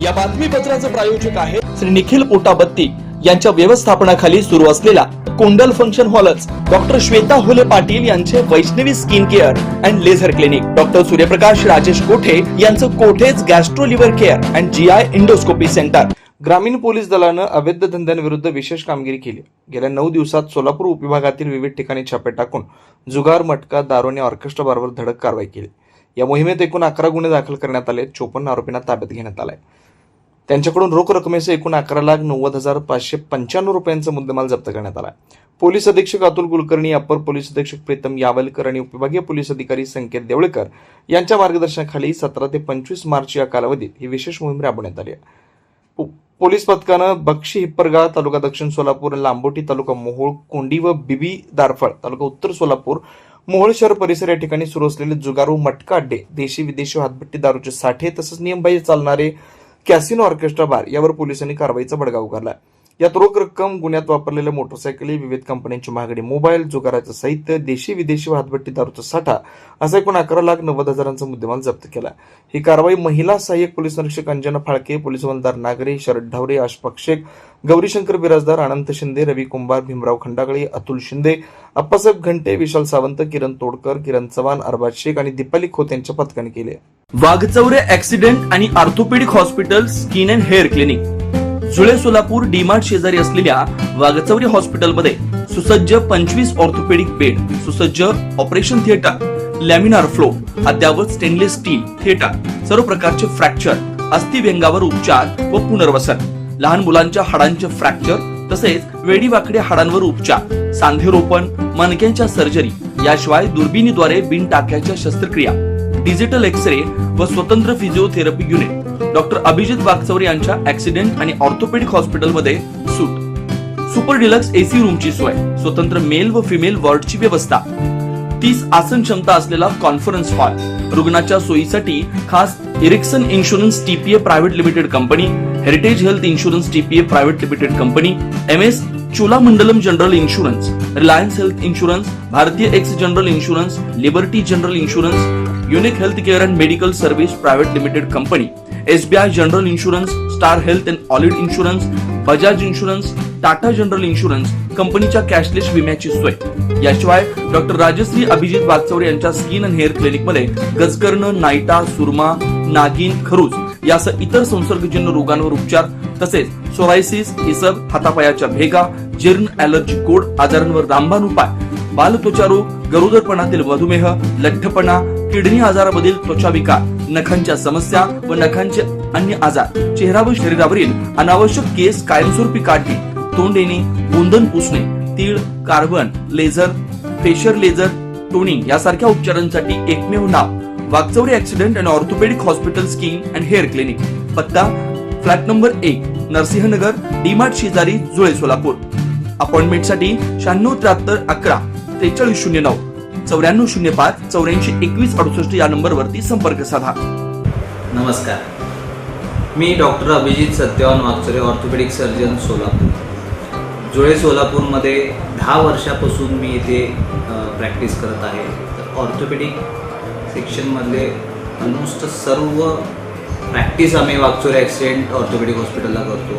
या बातमीपत्राचे प्रायोजक आहे श्री निखिल पोटाबत्ती यांच्या व्यवस्थापनाखाली सुरू असलेला कुंडल फंक्शन हॉलच डॉक्टर श्वेता होले पाटील यांचे Vaishnavi skin care and laser clinic, doctor Suryaprakash Rajesh Kothe यांचं Kothe's gastro liver care and GI endoscopy centre. ग्रामीण पोलीस दलानं अवैध धंद्यांविरुद्ध विशेष कामगिरी केली। गेल्या 9 दिवसात सोलापूर उपविभागातील विविध ठिकाणी छापे टाकून जुगार, मटका, दारू आणि ऑर्केस्ट्रा बारवर धडक कारवाई केली। या मोहिमेत एकूण 11 गुन्हे दाखल करण्यात आले। 54 आरोपींना ताब्यात घेण्यात आलाय। त्यांच्याकडून रोख रकमेसह एकूण 11,90,595 रुपयांचा मुद्देमाल जप्त करण्यात आला। पोलीस अधीक्षक अतुल कुलकर्णी, अपर पोलीस अधीक्षक प्रीतम यावलकर आणि उपविभागीय पोलीस अधिकारी संकेत देवळकर यांच्या मार्गदर्शनाखाली 17 ते 25 मार्च या कालावधीत ही विशेष मोहीम राबवण्यात आली। पोलीस पथकानं बक्षी, हिप्परगाव तालुका दक्षिण सोलापूर, लांबोटी तालुका मोहोळ, कोंडी व बिबी दारफळ तालुका उत्तर सोलापूर, मोहोळ शहर परिसर या ठिकाणी सुरू असलेले जुगारू, मटका अड्डे, देशी विदेशी हातभट्टी दारूचे साठे तसंच नियमबाह्य चालणारे कॅसिनो, ऑर्केस्ट्रा बार यावर पोलिसांनी कारवाईचा बडगा उगारला। यात रोख रक्कम, गुन्ह्यात वापरलेल्या मोटरसायकली, विविध कंपन्यांची महागडी मोबाईल, जुगाराचं साहित्य, देशी विदेशी व हातभट्टी दारूचा साठा असा एकूण 11,90,000चा मुद्देमाल जप्त केला। ही कारवाई महिला सहाय्यक पोलीस निरीक्षक अंजना फाळके, पोलीस हवालदार नागरे, शरद ढावरे, अशफाक शेख, गौरीशंकर बिराजदार, अनंत शिंदे, रवी कुंभार, भीमराव खंडागळे, अतुल शिंदे, अप्पासाहेब घंटे, विशाल सावंत, किरण तोडकर, किरण चव्हाण, अरबाज शेख आणि दीपाली खोत यांच्या पथकाने केले। वाघचौरे ऍक्सिडेंट आणि orthopaedic hospital, skin and hair clinic, जुळे सोलापूर डीमार्ट शेजारी असलेल्या वाघचौरे हॉस्पिटलमध्ये सुसज्ज 25 ऑर्थोपेडिक बेड, सुसज्ज ऑपरेशन थिएटर, लॅमिनार फ्लो, अद्यावत स्टेनलेस स्टील थिएटर, सर्व प्रकारचे फ्रॅक्चर, अस्थिव्यंगावर उपचार व पुनर्वसन, लहान मुलांच्या हाडांचे फ्रॅक्चर तसेच वेडीवाकड्या हाडांवर उपचार, सांधेरोपण, मणक्यांच्या सर्जरी, याशिवाय दुर्बिणीद्वारे बिनटाक्याच्या शस्त्रक्रिया, डिजिटल एक्सरे व स्वतंत्र physiotherapy unit. Doctor Abhijit Waghchaure यांच्या ऍक्सिडेंट आणि ऑर्थोपेडिक हॉस्पिटलमध्ये सूट, सुपर डिलक्स एसी रूमची सोय, स्वतंत्र मेल व फिमेल वॉर्डची व्यवस्था, 30 आसन क्षमता असलेला कॉन्फरन्स हॉल, रुग्णाच्या सोयीसाठी खास Ericsson insurance TPA private limited company, heritage health insurance TPA private limited company, MS Cholamandalam general insurance, Reliance health insurance, Bharti AXA general insurance, Liberty general insurance, unique health care and medical service private limited company, SBI general insurance, star health and allied insurance, Bajaj insurance, Tata general insurance कंपनीच्या cashless विम्याची सोय। याशिवाय doctor Rajshri Abhijit Waghchaure यांच्या skin and hair clinic मध्ये गजकर्ण, नायटा, सुरमा, नागिन, खरूज यासह इतर संसर्गजन्य रोगांवर उपचार तसेच सोरायसिस, इसब, हातापायाच्या भेगा, जीर्ण, ॲलर्जी, गोड आजारांवर रामबाण उपाय, बालत्वचा रोग, गरोदरपणातील मधुमेह, लठ्ठपणा, किडनी आजारामधील त्वचा विकार, नखांच्या समस्या व नखांचे अन्य आजार, चेहरा व शरीरावरील अनावश्यक केस कायमस्वरूपी काढणे, तोंड येणे, गोंधन पुसणे, तीळ, carbon, laser, facial laser, toning यासारख्या उपचारांसाठी एकमेव नाव Waghchaure accident and orthopaedic hospital, skin and hair clinic. पत्ता फ्लॅट नंबर 1, नरसिंहनगर, डीमार्ट शेजारी, जुळे सोलापूर। अपॉइंटमेंटसाठी 9673 11 4309 9405 84 21 68 या नंबरवरती संपर्क साधा। नमस्कार, मी doctor Abhijit Satyawan Waghchaure, orthopaedic surgeon, Solapur. Jule सोलापूरमध्ये 10 वर्षापासून मी इथे प्रॅक्टिस करत आहे। तर ऑर्थोपेडिक सेक्शनमधले ऑलमोस्ट सर्व प्रॅक्टिस आम्ही वाघचौरे ॲक्सिडेंट ऑर्थोपेडिक हॉस्पिटलला करतो।